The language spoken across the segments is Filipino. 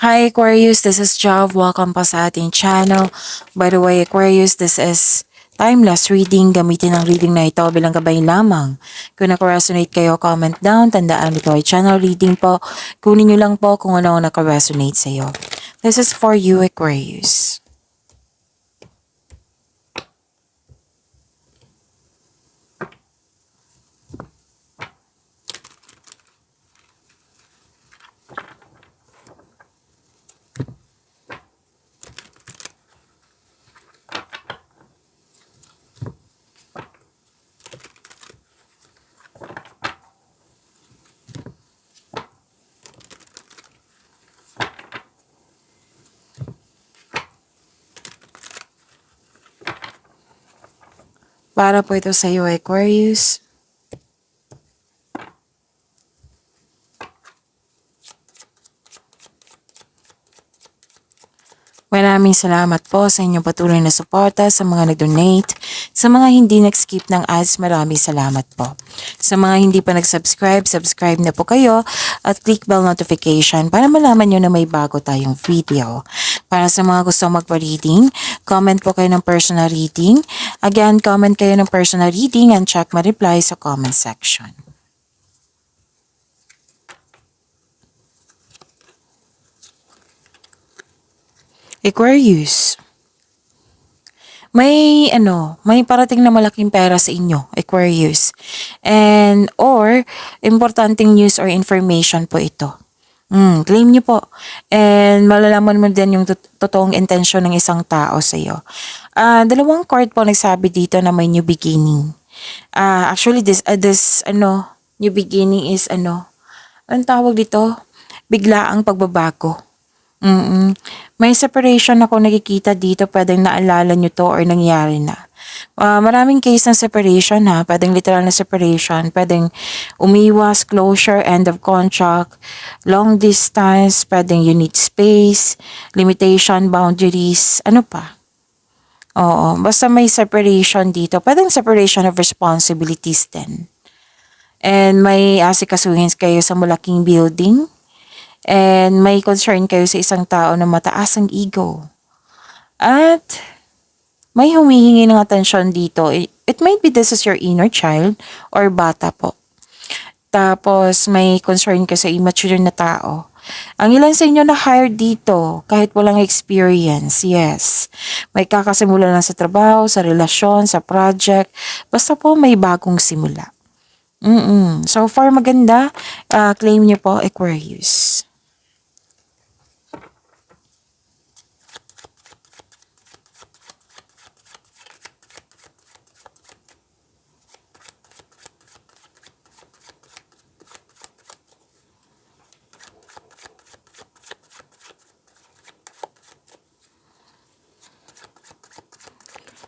Hi Aquarius, this is Jav. Welcome pa sa ating channel. By the way, Aquarius, this is timeless reading. Gamitin ang reading na ito bilang gabay lamang. Kung naka-resonate kayo, comment down. Tandaan ito ay channel reading po. Kunin nyo lang po kung ano ang naka-resonate sa iyo. This is for you, Aquarius. Para po ito sa iyo, Aquarius. Maraming salamat po sa inyong patuloy na suporta, sa mga nag-donate, sa mga hindi nag-skip ng ads, maraming salamat po. Sa mga hindi pa nag-subscribe, subscribe na po kayo at click bell notification para malaman nyo na may bago tayong video. Para sa mga gusto magpa-reading, comment po kayo ng personal reading. Again, comment kayo ng personal reading and check my reply sa comment section. Aquarius, may parating na malaking pera sa inyo, Aquarius. And or importanteng news or information po ito. Claim niyo po. And malalaman mo din yung totoong intensyon ng isang tao sa iyo. Dalawang card po nagsabi dito na may new beginning. Actually this new beginning is anong tawag dito? Biglaang pagbabago. May separation ako nakikita dito, pwedeng naalala nyo to or nangyari na. Maraming case ng separation ha, pwedeng literal na separation, pwedeng umiwas, closure, end of contract, long distance, pwedeng you need space, limitation, boundaries, ano pa? Oo, basta may separation dito, pwedeng separation of responsibilities din. And may asikasuhin kayo sa malaking building. And may concern kayo sa isang tao na mataas ang ego. At may humihingi ng atensyon dito. It might be this is your inner child or bata po. Tapos may concern ka sa immature na tao. Ang ilan sa inyo na hire dito kahit walang experience, yes. May kakasimula lang sa trabaho, sa relasyon, sa project. Basta po may bagong simula. So far maganda. Claim niyo po, Aquarius.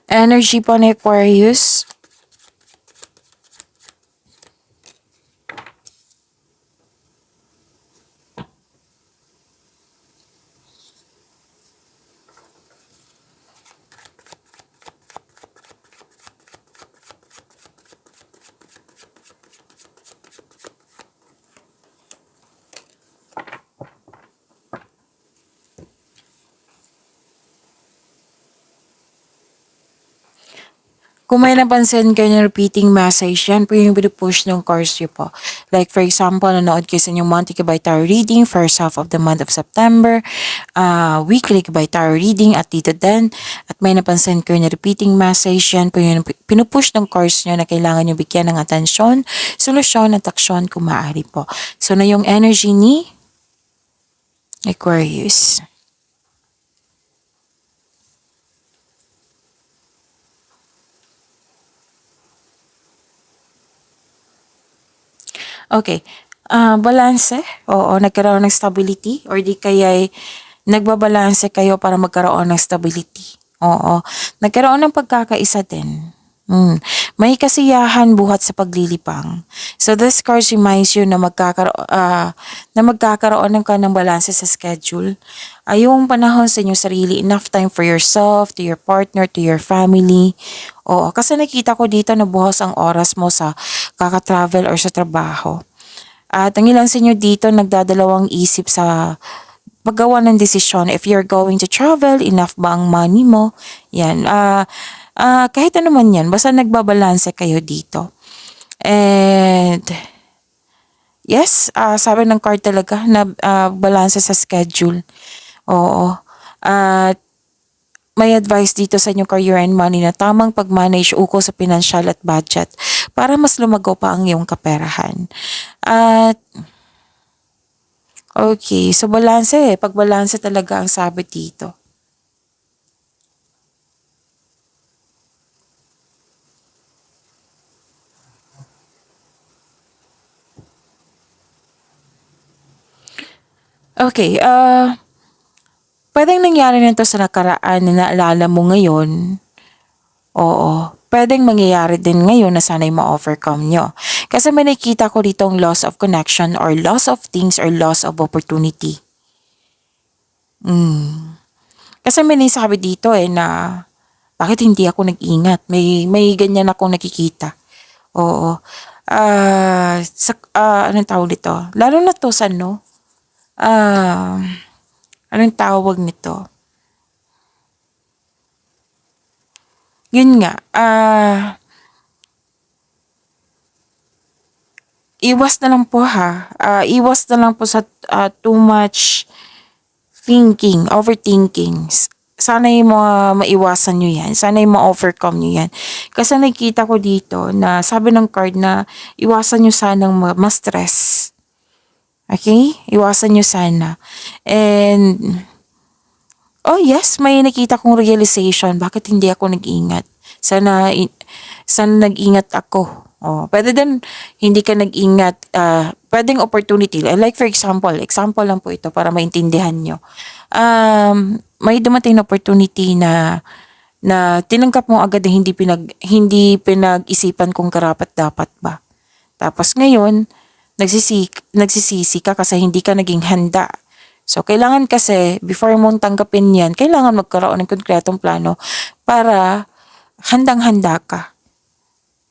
Energy po ni Aquarius. Kung may napansin kayo ng repeating message, yan po yung pinupush ng cards nyo po. Like for example, nanood kayo sa inyong monthly Kabay Tarot reading, first half of the month of September, weekly Kabay Tarot reading at dito din. At may napansin kayo ng repeating message, yan po yung pinupush ng cards nyo na kailangan nyo bigyan ng atensyon, solusyon at aksyon kung maaari po. So na yung energy ni Aquarius. Okay. Balanse. Oo, nagkaroon ng stability or di kaya nagbabalanse kayo para magkaroon ng stability. Oo. Nagkaroon ng pagkakaisa din. May kasiyahan buhat sa paglilipang. So this card reminds you na magkakaroon ng balanse sa schedule. Yung panahon sa inyong sarili, enough time for yourself, to your partner, to your family. Oo, kasi nakita ko dito na buhos ang oras mo sa kaka-travel or sa trabaho. At ang ilan sa inyo dito nagdadalawang isip sa paggawa ng desisyon if you're going to travel, enough ba ang money mo? Yan. Kahit ano man yan, basta nagbabalanse kayo dito. And yes, sabi ng card talaga na balanse sa schedule. Oo. At may advice dito sa inyong career and money na tamang pag-manage ukol sa financial at budget para mas lumago pa ang iyong kaperahan. At okay, so balanse, pagbalanse talaga ang sabi dito. Okay, pwedeng nangyari nito sa nakaraan na naalala mo ngayon. Oo, pwedeng mangyayari din ngayon na sana'y ma-overcome nyo. Kasi may nakikita ko dito ang loss of connection or loss of things or loss of opportunity. Kasi may nasabi dito na bakit hindi ako nag-ingat? May ganyan akong nakikita. Oo. Anong tawag nito? Lalo na to sa ano? Anong tawag nito? Yun nga, iwas na lang po ha. Iwas na lang po sa too much thinking, overthinking. Sana yung maiwasan nyo yan. Sana yung ma-overcome nyo yan. Kasi nakikita ko dito na sabi ng card na iwasan nyo sanang ma-stress. Okay? Iwasan nyo sana. And oh yes, may nakita kong realization. Bakit hindi ako nag-ingat? Sana nag-ingat ako. Oh, pwede din hindi ka nag-ingat. Pwedeng opportunity. Like for example lang po ito para maintindihan nyo. May dumating na opportunity na tinanggap mo agad na hindi pinag-isipan kung karapat dapat ba. Tapos ngayon, nagsisisi ka kasi hindi ka naging handa. So, kailangan kasi, before mong tanggapin yan, kailangan magkaroon ng konkretong plano para handang-handa ka.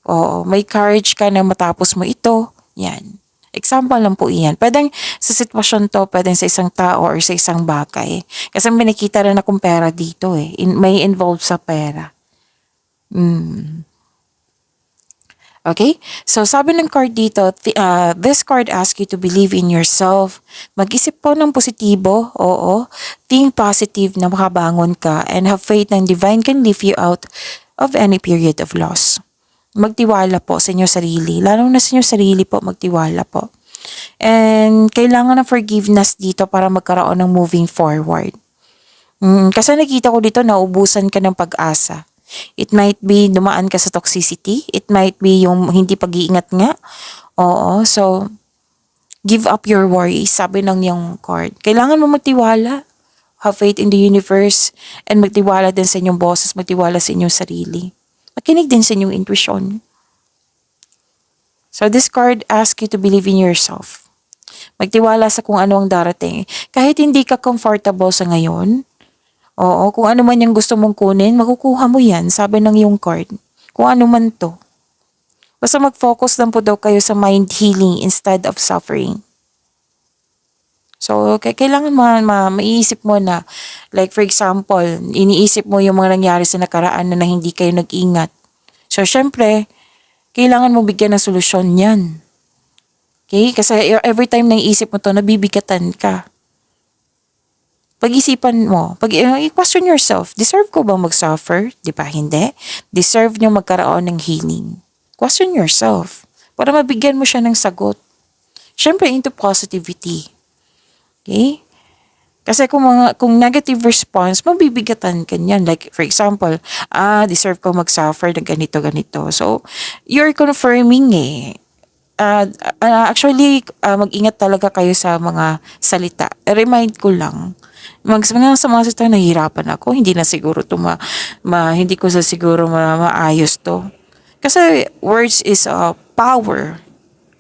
Oo, may courage ka na matapos mo ito. Yan. Example lang po iyan. Pwedeng sa sitwasyon to, pwedeng sa isang tao or sa isang bagay. Kasi may nakita rin akong pera dito may involved sa pera. Okay? So, sabi ng card dito, this card asks you to believe in yourself. Mag-isip po ng positibo, oo. Think positive na makabangon ka and have faith na divine can lift you out of any period of loss. Magtiwala po sa inyong sarili. Lalo na sa inyong sarili po, magtiwala po. And kailangan ng forgiveness dito para magkaroon ng moving forward. Kasi nakita ko dito, naubusan ka ng pag-asa. It might be dumaan ka sa toxicity. It might be yung hindi pag-iingat nga. Oo, so give up your worries, sabi ng yung card. Kailangan mo magtiwala. Have faith in the universe and magtiwala din sa inyong boses, magtiwala sa inyong sarili. Makinig din sa inyong intuition. So this card asks you to believe in yourself. Magtiwala sa kung ano ang darating. Kahit hindi ka comfortable sa ngayon, oo, kung ano man yung gusto mong kunin, makukuha mo yan, sabi ng yung card. Kung ano man to. Basta mag-focus lang po daw kayo sa mind healing instead of suffering. So, kailangan maiisip mo na, like for example, iniisip mo yung mga nangyari sa nakaraan na hindi kayo nag-ingat. So, syempre, kailangan mo bigyan ng solusyon yan. Okay? Kasi every time na iisip mo to, nabibigatan ka. Pag-isipan mo, question yourself, deserve ko ba mag-suffer? Di ba? Hindi. Deserve nyo magkaroon ng healing. Question yourself para mabigyan mo siya ng sagot. Siyempre, into positivity. Okay? Kasi kung negative response, mabibigatan ka niyan. Like, for example, deserve ko mag-suffer ng ganito. So, you're confirming actually, mag-ingat talaga kayo sa mga salita. Remind ko lang, sa mga salita nahihirapan ako, hindi na siguro to hindi ko siguro maayos to. Kasi words is power.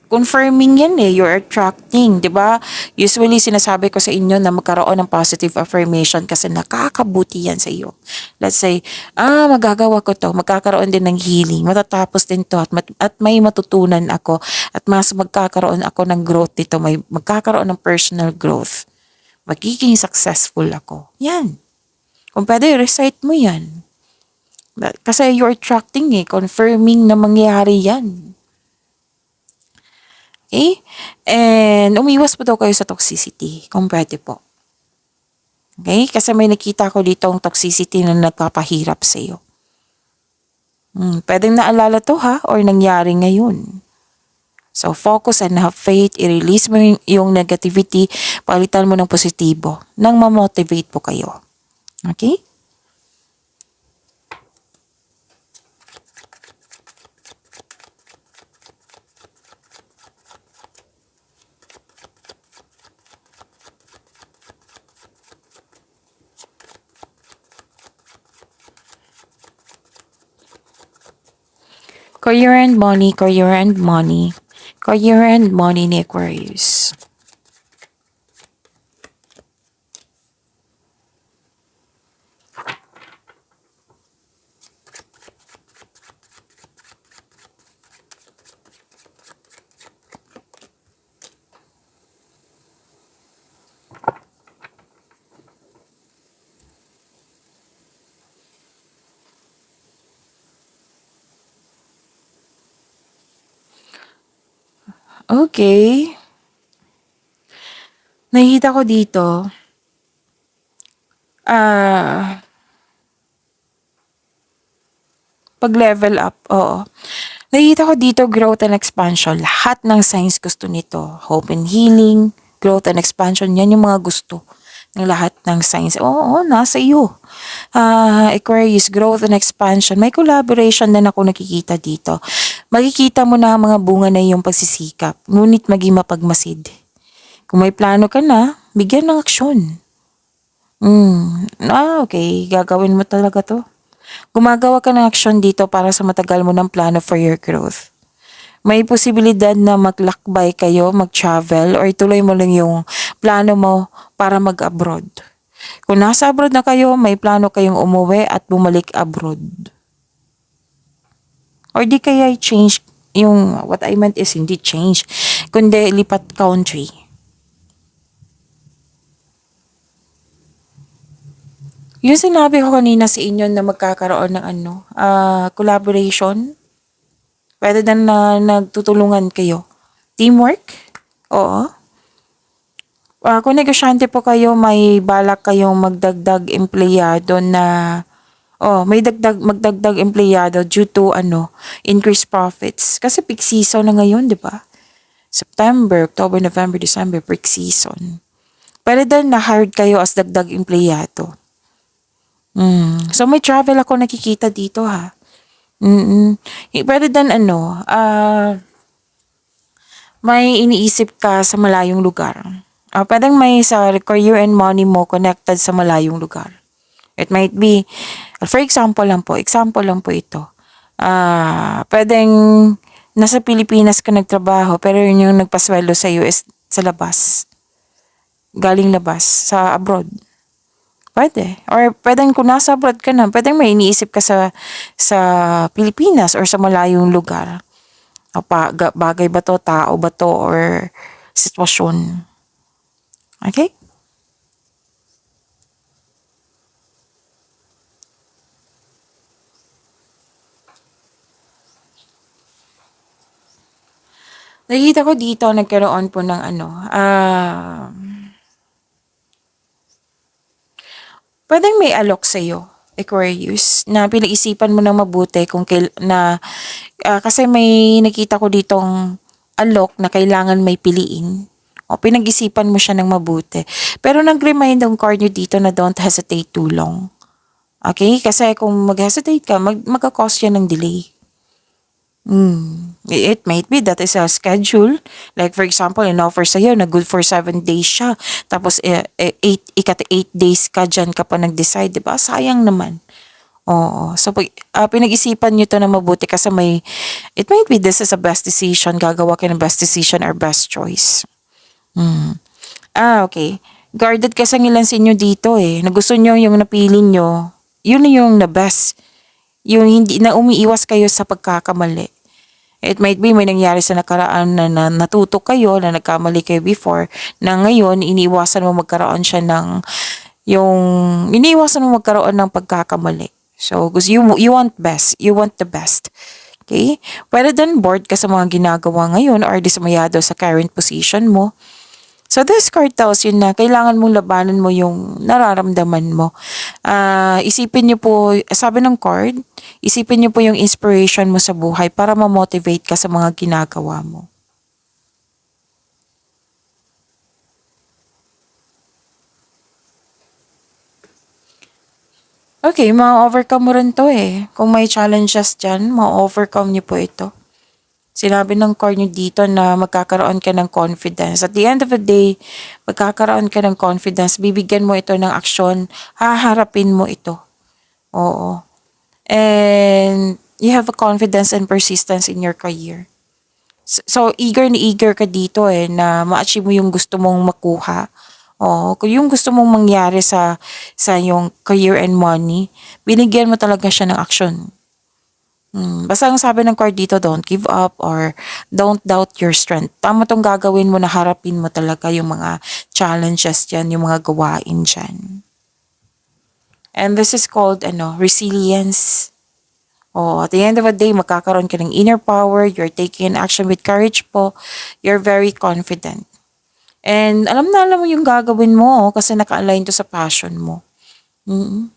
Confirming yan you're attracting, di ba? Usually sinasabi ko sa inyo na magkaroon ng positive affirmation kasi nakakabuti yan sa iyo. Let's say, magagawa ko to, magkakaroon din ng healing, matatapos din to at may matutunan ako at mas magkakaroon ako ng growth dito, may magkakaroon ng personal growth. Magiging successful ako. Yan. Kung pwede, recite mo yan. Kasi you're attracting confirming na mangyayari yan. Okay? And umiwas po daw kayo sa toxicity, kung pwede po. Okay? Kasi may nakita ko dito ang toxicity na nagpapahirap sa iyo. Pwedeng naalala to ha, or nangyari ngayon. So, focus and have faith. I-release mo yung negativity. Palitan mo ng positibo nang ma-motivate po kayo. Okay? Career and money, career and money. Career and money ni Aquarius. Okay. Nakikita ko dito, pag-level up, oo. Nakikita ko dito, growth and expansion. Lahat ng signs gusto nito. Hope and healing, growth and expansion, yan yung mga gusto ng lahat ng signs. Oo, nasa iyo. Aquarius, growth and expansion. May collaboration na ako nakikita dito. Makikita mo na ang mga bunga na iyong pagsisikap. Ngunit maging mapagmasid. Kung may plano ka na, bigyan ng aksyon. Okay. Gagawin mo talaga to. Gumagawa ka ng aksyon dito para sa matagal mo ng plano for your growth. May posibilidad na maglakbay kayo, mag-travel, or ituloy mo lang yung plano mo para mag-abroad. Kung nasa abroad na kayo, may plano kayong umuwi at bumalik abroad. Or di kaya change, yung what I meant is hindi change, kundi lipat country. Yung sinabi ko kanina sa inyo na magkakaroon ng collaboration. Pwede na nagtutulungan kayo. Teamwork? Oo. Kung negosyante po kayo, may balak kayong magdagdag empleyado na magdagdag empleyado due to increased profits. Kasi peak season na ngayon, di ba? September, October, November, December, peak season. Pwede din na hired kayo as dagdag empleyado. So may travel ako nakikita dito ha. Pwede din may iniisip ka sa malayong lugar. Pwedeng may sa career and money mo connected sa malayong lugar. It might be, for example lang po ito. Pwedeng nasa Pilipinas ka nagtrabaho pero yun yung nagpasweldo sa iyo is sa labas. Galing labas, sa abroad. Pwede. Or pwedeng kung nasa abroad ka na, pwedeng may iniisip ka sa Pilipinas or sa malayong lugar. Bagay ba to, tao ba to, or sitwasyon. Okay? Nakikita ko dito, nagkaroon po ng pwedeng may alok sa'yo, Aquarius, na pinag-isipan mo na mabuti kasi may nakita ko ditong alok na kailangan may piliin. O pinag-isipan mo siya ng mabuti. Pero nag-remind ang card nyo dito na don't hesitate too long. Okay? Kasi kung mag-hesitate ka, magkakause yan ng delay. It might be that is a schedule. Like for example, in-offer sa'yo na good for 7 days siya. Tapos 8 days ka dyan ka pa nag-decide, diba? Sayang naman. Oo. So pinag-isipan nyo to na mabuti kasi it might be this is a best decision. Gagawa ka ng best decision or best choice. Okay. Guarded kasi ng ilan sa inyo dito na gusto nyo yung napili nyo, yun yung the best. Yung hindi na umiiwas kayo sa pagkakamali. It might be may nangyari sa nakaraan na natuto kayo, na nagkamali kayo before, na ngayon iniiwasan mo magkaroon siya ng yung iniiwasan mo magkaroon ng pagkakamali. So, because you want best, you want the best. Okay? Whether then bored ka sa mga ginagawa ngayon or dismayado sa current position mo. So this card tells you na kailangan mong labanan mo yung nararamdaman mo. Isipin niyo po, sabi ng card, isipin niyo po yung inspiration mo sa buhay para ma-motivate ka sa mga ginagawa mo. Okay, ma-overcome mo rin to eh. Kung may challenges dyan, ma-overcome niyo po ito. Sinabi ng card nyo dito na magkakaroon ka ng confidence. At the end of the day, magkakaroon ka ng confidence. Bibigyan mo ito ng aksyon. Haharapin mo ito. Oo. And you have a confidence and persistence in your career. So eager na eager ka dito eh na ma-achieve mo yung gusto mong makuha. Oo, kung yung gusto mong mangyari sa yung career and money, binigyan mo talaga siya ng action. Basta ang sabi ng card dito, don't give up or don't doubt your strength. Tama tong gagawin mo na harapin mo talaga yung mga challenges dyan, yung mga gawain dyan. And this is called resilience. At the end of the day, magkakaroon ka ng inner power, you're taking action with courage po, you're very confident. And alam mo yung gagawin mo kasi naka-align to sa passion mo. Mm-hmm.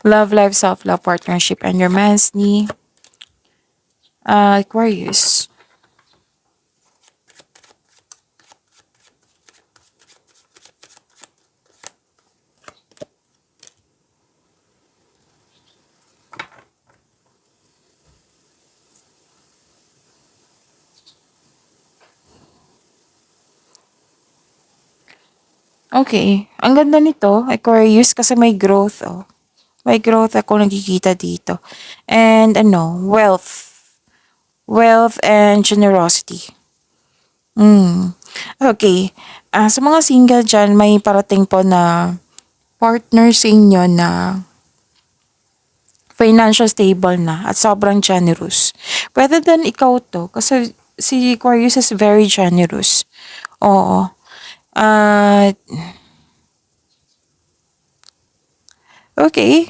Love, life, self-love, partnership, and romance ni Aquarius. Okay. Ang ganda nito, Aquarius, kasi may growth, oh. May growth ako nakikita dito. And wealth. Wealth and generosity. Okay. Sa mga single dyan, may parating po na partner sa inyo na financial stable na at sobrang generous. Pwede din ikaw to kasi si Aquarius is very generous. Oo. Okay.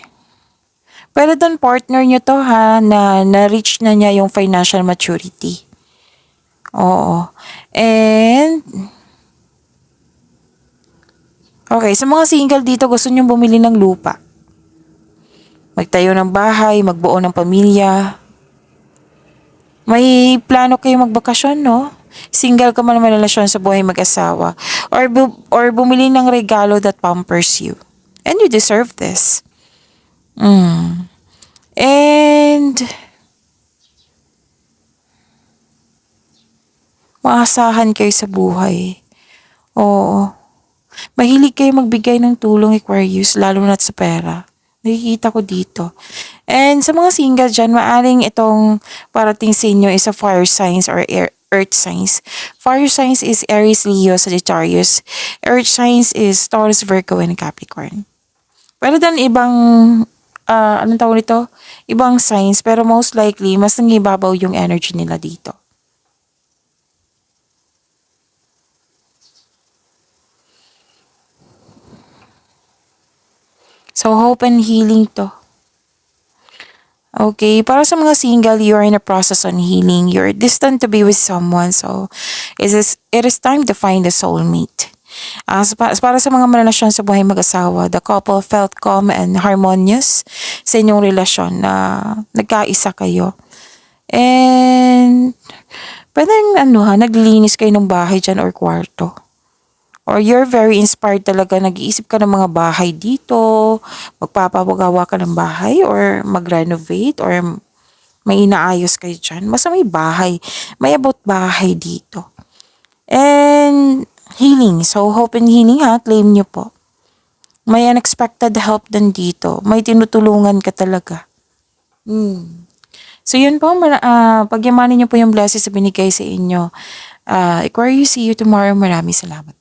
Pero doon partner nyo to ha, na na-reach na niya yung financial maturity. Oo. And, okay, sa mga single dito, gusto nyo bumili ng lupa. Magtayo ng bahay, magbuo ng pamilya. May plano kayo magbakasyon, no? Single ka man may relasyon sa buhay mag-asawa. Or bumili ng regalo that pampers you. And you deserve this. And maasahan kayo sa buhay. Oo. Mahilig kayo magbigay ng tulong, Aquarius, lalo na sa pera. Nakikita ko dito. And sa mga single dyan, maaring itong parating sa inyo is a fire signs or earth signs. Fire signs is Aries, Leo, Sagittarius. Earth signs is Taurus, Virgo, and Capricorn. Pero dan ibang, anong tawag nito? Ibang signs, pero most likely, mas nangibabaw yung energy nila dito. So, hope and healing to. Okay, para sa mga single, you are in a process on healing. You're destined to be with someone. So, it is time to find a soulmate. Para sa mga relasyon sa buhay mag-asawa, the couple felt calm and harmonious sa inyong relasyon na nagkaisa kayo. And, pwedeng naglilinis kayo ng bahay dyan or kwarto. Or you're very inspired talaga, nag-iisip ka ng mga bahay dito, magpapagawa ka ng bahay or mag-renovate or may inaayos kayo dyan. Basta may bahay, may about bahay dito. And healing. So, hope and healing ha, claim nyo po. May unexpected help din dito. May tinutulungan ka talaga. So, yun po. Pagyamanin nyo po yung blessings na binigay sa inyo. Aquarius, see you tomorrow. Maraming salamat.